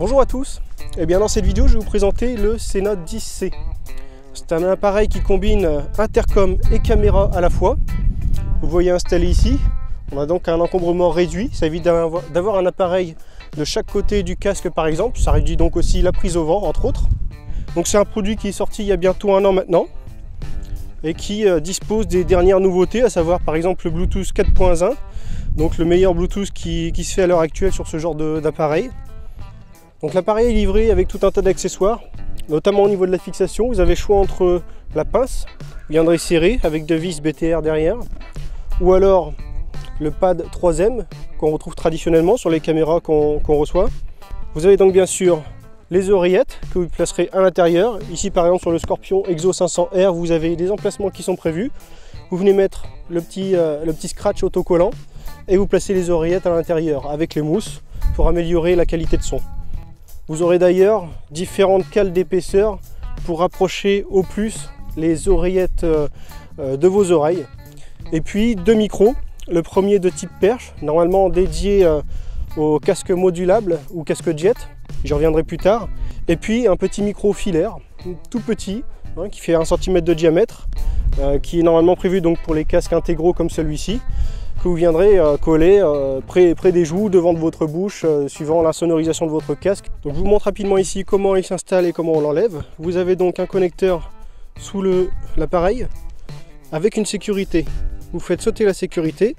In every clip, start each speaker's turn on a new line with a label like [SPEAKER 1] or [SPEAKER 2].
[SPEAKER 1] Bonjour à tous, et bien dans cette vidéo je vais vous présenter le Sena 10C. C'est un appareil qui combine intercom et caméra à la fois. Vous voyez installé ici, on a donc un encombrement réduit, ça évite d'avoir un appareil de chaque côté du casque par exemple, ça réduit donc aussi la prise au vent entre autres. Donc c'est un produit qui est sorti il y a bientôt 1 an maintenant et qui dispose des dernières nouveautés, à savoir par exemple le Bluetooth 4.1, donc le meilleur Bluetooth qui se fait à l'heure actuelle sur ce genre d'appareil. Donc l'appareil est livré avec tout un tas d'accessoires, notamment au niveau de la fixation. Vous avez le choix entre la pince, vous viendrez serrer avec deux vis BTR derrière, ou alors le pad 3M qu'on retrouve traditionnellement sur les caméras qu'on reçoit. Vous avez donc bien sûr les oreillettes que vous placerez à l'intérieur. Ici par exemple sur le Scorpion Exo 500R, vous avez des emplacements qui sont prévus. Vous venez mettre le petit scratch autocollant et vous placez les oreillettes à l'intérieur avec les mousses pour améliorer la qualité de son. Vous aurez d'ailleurs différentes cales d'épaisseur pour rapprocher au plus les oreillettes de vos oreilles. Et puis deux micros, le premier de type perche, normalement dédié au casque modulable ou casque jet, j'y reviendrai plus tard. Et puis un petit micro filaire, tout petit, qui fait 1 cm de diamètre, qui est normalement prévu donc pour les casques intégraux comme celui-ci, que vous viendrez coller près des joues, devant de votre bouche, suivant la sonorisation de votre casque. Donc je vous montre rapidement ici comment il s'installe et comment on l'enlève. Vous avez donc un connecteur sous l'appareil avec une sécurité. Vous faites sauter la sécurité,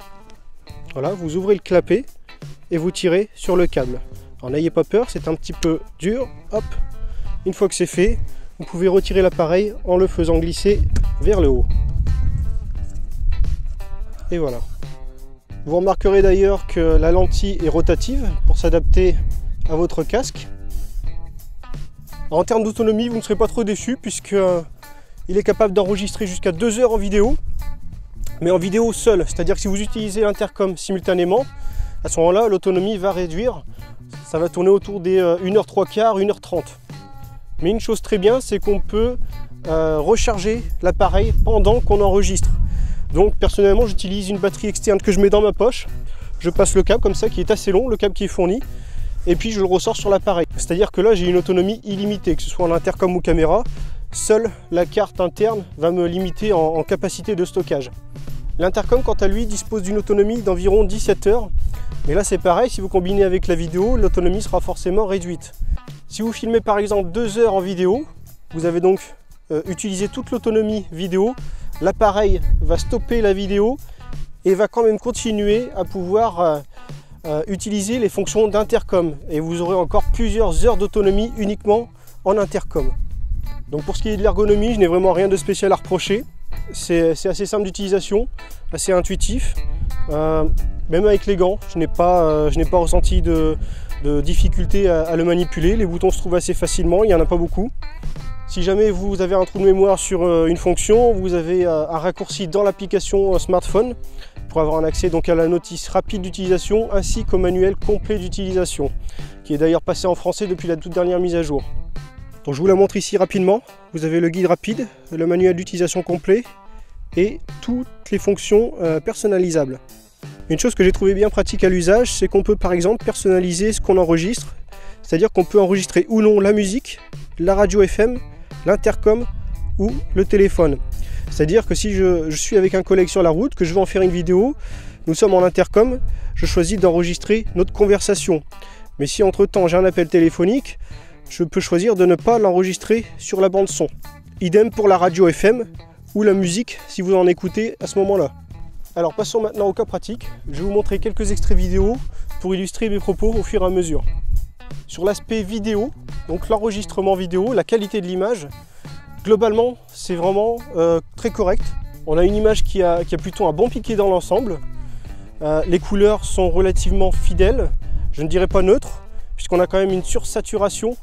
[SPEAKER 1] voilà, vous ouvrez le clapet et vous tirez sur le câble. Alors n'ayez pas peur, c'est un petit peu dur, hop, une fois que c'est fait, vous pouvez retirer l'appareil en le faisant glisser vers le haut. Et voilà. Vous remarquerez d'ailleurs que la lentille est rotative pour s'adapter à votre casque. Alors, en termes d'autonomie, vous ne serez pas trop déçus puisque il est capable d'enregistrer jusqu'à 2 heures en vidéo, mais en vidéo seule. C'est-à-dire que si vous utilisez l'intercom simultanément, à ce moment-là, l'autonomie va réduire. Ça va tourner autour des 1h15, 1h30. Mais une chose très bien, c'est qu'on peut recharger l'appareil pendant qu'on enregistre. Donc personnellement j'utilise une batterie externe que je mets dans ma poche, je passe le câble comme ça qui est assez long, le câble qui est fourni, et puis je le ressors sur l'appareil. C'est-à-dire que là j'ai une autonomie illimitée, que ce soit en intercom ou caméra, seule la carte interne va me limiter en capacité de stockage. L'intercom quant à lui dispose d'une autonomie d'environ 17 heures, mais là c'est pareil, si vous combinez avec la vidéo, l'autonomie sera forcément réduite. Si vous filmez par exemple 2 heures en vidéo, vous avez donc utilisé toute l'autonomie vidéo. L'appareil va stopper la vidéo et va quand même continuer à pouvoir utiliser les fonctions d'intercom. Et vous aurez encore plusieurs heures d'autonomie uniquement en intercom. Donc pour ce qui est de l'ergonomie, je n'ai vraiment rien de spécial à reprocher. C'est assez simple d'utilisation, assez intuitif. Même avec les gants, je n'ai pas ressenti de difficulté à le manipuler. Les boutons se trouvent assez facilement, il n'y en a pas beaucoup. Si jamais vous avez un trou de mémoire sur une fonction, vous avez un raccourci dans l'application smartphone pour avoir un accès donc à la notice rapide d'utilisation ainsi qu'au manuel complet d'utilisation, qui est d'ailleurs passé en français depuis la toute dernière mise à jour. Donc je vous la montre ici rapidement. Vous avez le guide rapide, le manuel d'utilisation complet et toutes les fonctions personnalisables. Une chose que j'ai trouvé bien pratique à l'usage, c'est qu'on peut par exemple personnaliser ce qu'on enregistre, c'est-à-dire qu'on peut enregistrer ou non la musique, la radio FM, l'intercom ou le téléphone. C'est-à-dire que si je suis avec un collègue sur la route, que je vais en faire une vidéo, nous sommes en intercom, je choisis d'enregistrer notre conversation. Mais si entre-temps j'ai un appel téléphonique, je peux choisir de ne pas l'enregistrer sur la bande son. Idem pour la radio FM ou la musique si vous en écoutez à ce moment-là. Alors passons maintenant au cas pratique. Je vais vous montrer quelques extraits vidéo pour illustrer mes propos au fur et à mesure. Sur l'aspect vidéo, donc l'enregistrement vidéo, la qualité de l'image, globalement c'est vraiment très correct. On a une image qui a plutôt un bon piqué dans l'ensemble. Les couleurs sont relativement fidèles, je ne dirais pas neutres, puisqu'on a quand même une sursaturation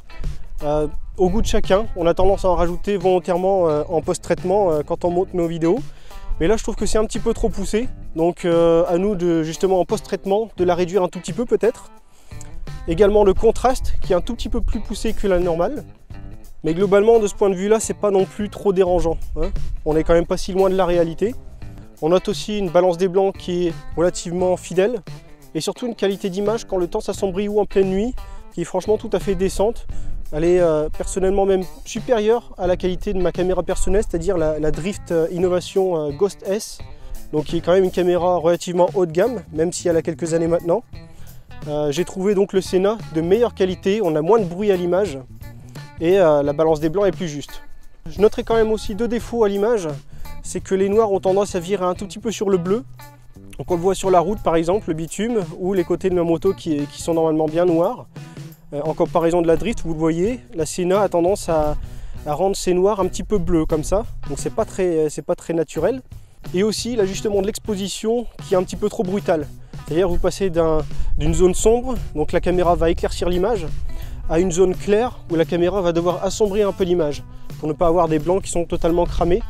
[SPEAKER 1] au goût de chacun. On a tendance à en rajouter volontairement en post-traitement quand on monte nos vidéos. Mais là je trouve que c'est un petit peu trop poussé, donc à nous de justement en post-traitement de la réduire un tout petit peu peut-être. Également le contraste qui est un tout petit peu plus poussé que la normale. Mais globalement de ce point de vue là c'est pas non plus trop dérangeant, hein. On n'est quand même pas si loin de la réalité. On note aussi une balance des blancs qui est relativement fidèle et surtout une qualité d'image quand le temps s'assombrit ou en pleine nuit qui est franchement tout à fait décente. Elle est personnellement même supérieure à la qualité de ma caméra personnelle, c'est-à-dire la Drift Innovation Ghost S, donc qui est quand même une caméra relativement haut de gamme, même si elle a quelques années maintenant. J'ai trouvé donc le Sena de meilleure qualité, on a moins de bruit à l'image et la balance des blancs est plus juste. Je noterai quand même aussi deux défauts à l'image, c'est que les noirs ont tendance à virer un tout petit peu sur le bleu. Donc on le voit sur la route par exemple, le bitume, ou les côtés de ma moto qui sont normalement bien noirs. En comparaison de la Drift, vous le voyez, la Sena a tendance à rendre ses noirs un petit peu bleus comme ça, donc c'est pas très naturel. Et aussi l'ajustement de l'exposition qui est un petit peu trop brutal. C'est-à-dire vous passez d'une zone sombre, donc la caméra va éclaircir l'image, à une zone claire où la caméra va devoir assombrir un peu l'image pour ne pas avoir des blancs qui sont totalement cramés.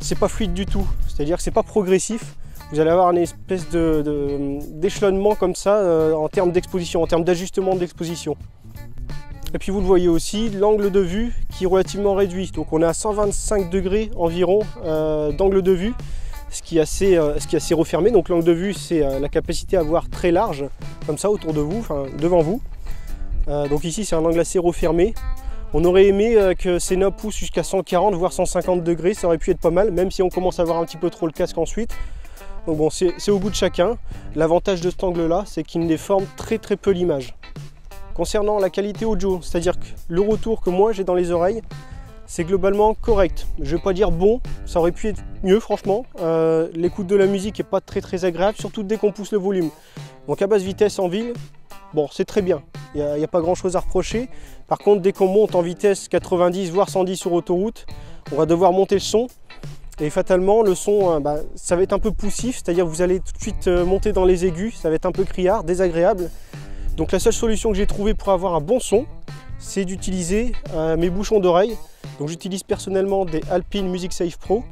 [SPEAKER 1] C'est pas fluide du tout, c'est-à-dire que c'est pas progressif. Vous allez avoir une espèce d'échelonnement comme ça en termes d'exposition, en termes d'ajustement de l'exposition. Et puis vous le voyez aussi, l'angle de vue qui est relativement réduit. Donc on est à 125 degrés environ d'angle de vue, ce qui est assez refermé. Donc l'angle de vue, c'est la capacité à voir très large, comme ça autour de vous, enfin devant vous. Donc ici c'est un angle assez refermé. On aurait aimé que Sena pousse jusqu'à 140 voire 150 degrés, ça aurait pu être pas mal, même si on commence à voir un petit peu trop le casque ensuite. Donc bon, c'est au goût de chacun. L'avantage de cet angle là, c'est qu'il déforme très peu l'image. Concernant la qualité audio, c'est-à-dire que le retour que moi j'ai dans les oreilles, c'est globalement correct. Je ne vais pas dire bon, ça aurait pu être mieux franchement. L'écoute de la musique n'est pas très agréable, surtout dès qu'on pousse le volume. Donc à basse vitesse en ville, bon c'est très bien, il n'y a pas grand chose à reprocher. Par contre dès qu'on monte en vitesse 90 voire 110 sur autoroute, on va devoir monter le son. Et fatalement le son, ça va être un peu poussif, c'est-à-dire que vous allez tout de suite monter dans les aigus, ça va être un peu criard, désagréable. Donc la seule solution que j'ai trouvée pour avoir un bon son, c'est d'utiliser mes bouchons d'oreille. Donc j'utilise personnellement des Alpine Music Safe Pro.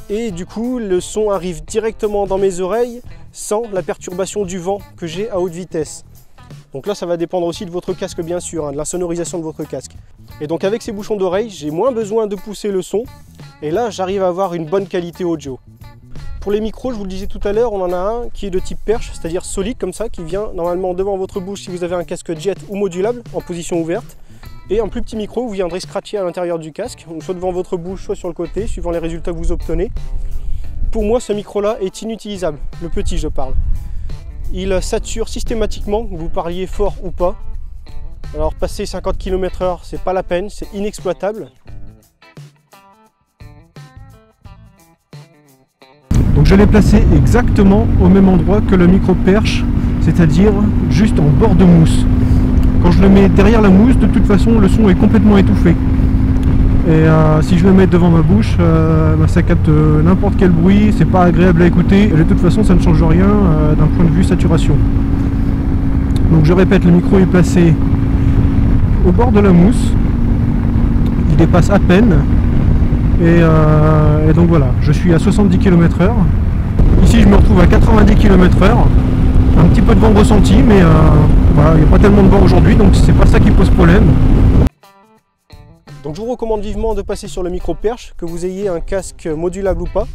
[SPEAKER 1] Et du coup, le son arrive directement dans mes oreilles sans la perturbation du vent que j'ai à haute vitesse. Donc là, ça va dépendre aussi de votre casque bien sûr, de la sonorisation de votre casque. Et donc avec ces bouchons d'oreille, j'ai moins besoin de pousser le son. Et là, j'arrive à avoir une bonne qualité audio. Pour les micros, je vous le disais tout à l'heure, on en a un qui est de type perche, c'est-à-dire solide comme ça, qui vient normalement devant votre bouche si vous avez un casque jet ou modulable en position ouverte. Et un plus petit micro, vous viendrez scratcher à l'intérieur du casque, soit devant votre bouche, soit sur le côté, suivant les résultats que vous obtenez. Pour moi, ce micro-là est inutilisable, le petit je parle. Il sature systématiquement, que vous parliez fort ou pas. Alors passer 50 km/h, c'est pas la peine, c'est inexploitable. Donc je l'ai placé exactement au même endroit que le micro perche, c'est-à-dire juste en bord de mousse. Quand je le mets derrière la mousse, de toute façon le son est complètement étouffé. Et si je le mets devant ma bouche, ça capte n'importe quel bruit, c'est pas agréable à écouter. Et de toute façon ça ne change rien d'un point de vue saturation. Donc je répète, le micro est placé au bord de la mousse, il dépasse à peine. Et donc voilà, je suis à 70 km/h. Ici je me retrouve à 90 km/h. Un petit peu de vent ressenti, mais voilà, il n'y a pas tellement de vent aujourd'hui, donc c'est pas ça qui pose problème. Donc je vous recommande vivement de passer sur le micro perche, que vous ayez un casque modulable ou pas.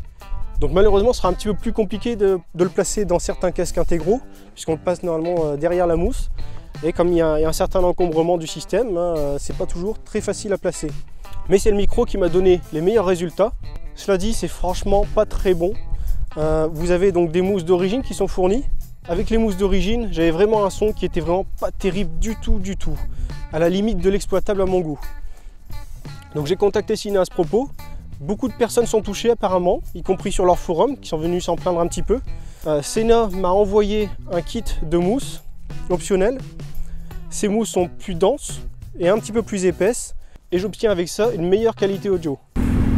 [SPEAKER 1] Donc malheureusement ce sera un petit peu plus compliqué de le placer dans certains casques intégraux, puisqu'on le passe normalement derrière la mousse. Et comme il y a un certain encombrement du système, c'est pas toujours très facile à placer. Mais c'est le micro qui m'a donné les meilleurs résultats. Cela dit, c'est franchement pas très bon. Vous avez donc des mousses d'origine qui sont fournies. Avec les mousses d'origine, j'avais vraiment un son qui était vraiment pas terrible du tout. À la limite de l'exploitable à mon goût. Donc j'ai contacté Sena à ce propos. Beaucoup de personnes sont touchées apparemment, y compris sur leur forum, qui sont venus s'en plaindre un petit peu. Sena m'a envoyé un kit de mousse optionnel. Ces mousses sont plus denses et un petit peu plus épaisses. Et j'obtiens avec ça une meilleure qualité audio.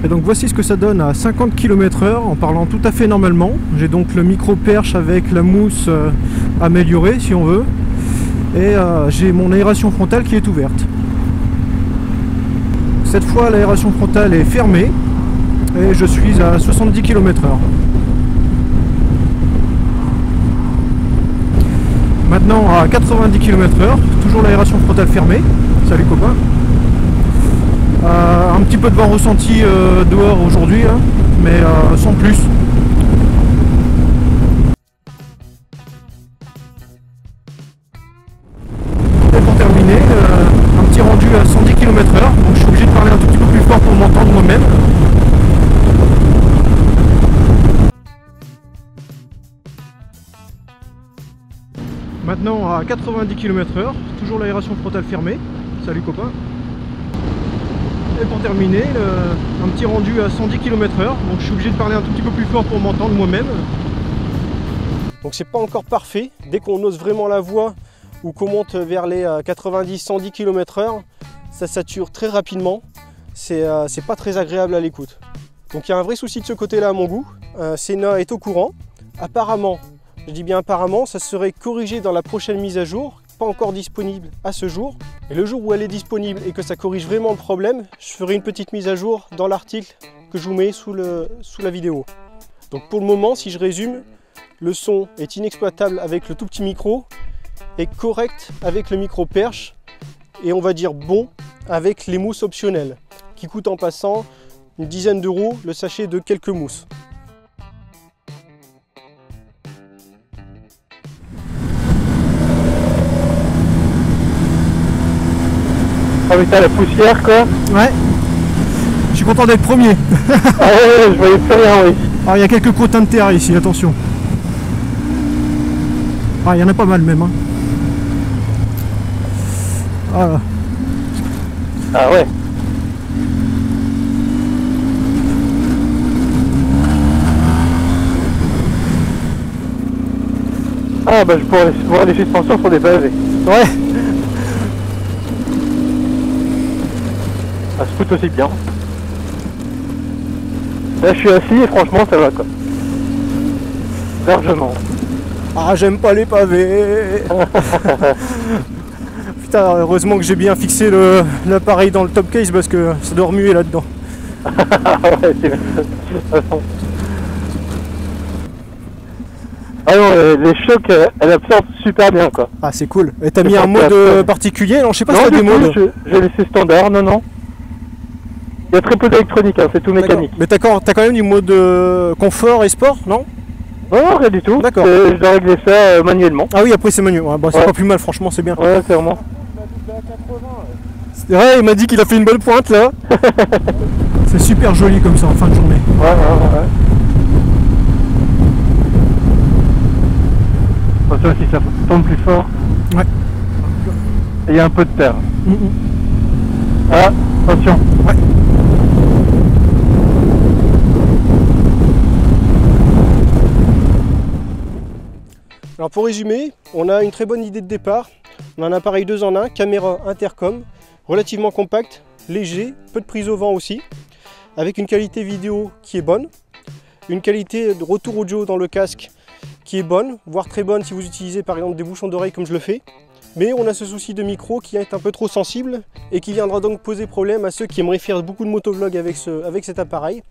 [SPEAKER 1] Et donc voici ce que ça donne à 50 km/h en parlant tout à fait normalement. J'ai donc le micro perche avec la mousse améliorée si on veut. Et j'ai mon aération frontale qui est ouverte. Cette fois l'aération frontale est fermée et je suis à 70 km/h. Maintenant à 90 km/h, toujours l'aération frontale fermée. Salut copain. Un petit peu de vent ressenti dehors aujourd'hui, hein, mais sans plus. km/h, donc je suis obligé de parler un tout petit peu plus fort pour m'entendre moi-même. Maintenant à 90 km/h, toujours l'aération frontale fermée. Salut copain. Et pour terminer, un petit rendu à 110 km/h, donc je suis obligé de parler un tout petit peu plus fort pour m'entendre moi-même. Donc c'est pas encore parfait, dès qu'on ose vraiment la voix ou qu'on monte vers les 90-110 km/h, ça sature très rapidement, c'est pas très agréable à l'écoute. Donc il y a un vrai souci de ce côté-là à mon goût, Sena est au courant, apparemment, je dis bien apparemment, ça serait corrigé dans la prochaine mise à jour, pas encore disponible à ce jour. Et le jour où elle est disponible et que ça corrige vraiment le problème, je ferai une petite mise à jour dans l'article que je vous mets sous la vidéo. Donc pour le moment, si je résume, le son est inexploitable avec le tout petit micro et correct avec le micro perche et on va dire bon avec les mousses optionnelles qui coûtent en passant une dizaine d'euros le sachet de quelques mousses.
[SPEAKER 2] Ah mais t'as la poussière quoi.
[SPEAKER 1] Ouais, je suis content d'être premier.
[SPEAKER 2] Ah ouais, je voyais plus rien, oui.
[SPEAKER 1] Alors il y a quelques crottins de terre ici, attention. Ah, il y en a pas mal même. Hein. Voilà.
[SPEAKER 2] Ah ouais. Ah bah je pourrais voir les suspensions sur des pavés.
[SPEAKER 1] Ouais.
[SPEAKER 2] Ça se coûte aussi bien. Là je suis assis et franchement ça va quoi. Largement.
[SPEAKER 1] Ah, j'aime pas les pavés. Putain, heureusement que j'ai bien fixé l'appareil dans le top case parce que ça doit remuer là-dedans.
[SPEAKER 2] Ouais, c'est ah non, les chocs, elle absorbe super bien quoi.
[SPEAKER 1] Ah, c'est cool. Et t'as mis un mode particulier? Non, je sais pas si t'as des modes.
[SPEAKER 2] J'ai laissé standard, non. Il y a très peu d'électronique, hein, c'est tout mécanique.
[SPEAKER 1] Mais t'as quand même du mode confort et sport, non?
[SPEAKER 2] Non, rien du tout.
[SPEAKER 1] D'accord.
[SPEAKER 2] Je dois régler ça manuellement.
[SPEAKER 1] Ah oui, après c'est manuel. Ouais, bah, c'est pas plus mal, franchement, c'est bien.
[SPEAKER 2] Ouais, c'est vraiment.
[SPEAKER 1] Ouais, il m'a dit qu'il a fait une bonne pointe là. C'est super joli comme ça en fin de journée.
[SPEAKER 2] Ouais. Attention si ça tombe plus fort.
[SPEAKER 1] Ouais.
[SPEAKER 2] Et il y a un peu de terre. Ah, attention.
[SPEAKER 1] Ouais. Alors pour résumer, on a une très bonne idée de départ. On a un appareil 2 en 1, caméra intercom, relativement compact, léger, peu de prise au vent aussi, avec une qualité vidéo qui est bonne, une qualité de retour audio dans le casque qui est bonne, voire très bonne si vous utilisez par exemple des bouchons d'oreille comme je le fais. Mais on a ce souci de micro qui est un peu trop sensible et qui viendra donc poser problème à ceux qui aimeraient faire beaucoup de motovlogs avec cet appareil.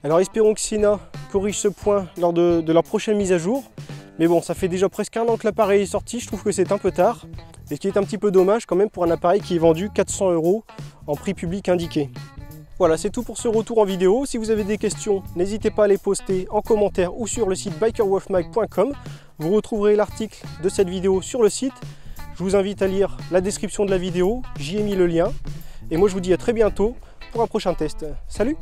[SPEAKER 1] Alors espérons que Sena corrige ce point lors de leur prochaine mise à jour. Mais bon, ça fait déjà presque un an que l'appareil est sorti, je trouve que c'est un peu tard. Et ce qui est un petit peu dommage quand même pour un appareil qui est vendu 400 € en prix public indiqué. Voilà, c'est tout pour ce retour en vidéo. Si vous avez des questions, n'hésitez pas à les poster en commentaire ou sur le site bikerwolfmag.com. Vous retrouverez l'article de cette vidéo sur le site. Je vous invite à lire la description de la vidéo, j'y ai mis le lien. Et moi je vous dis à très bientôt pour un prochain test. Salut!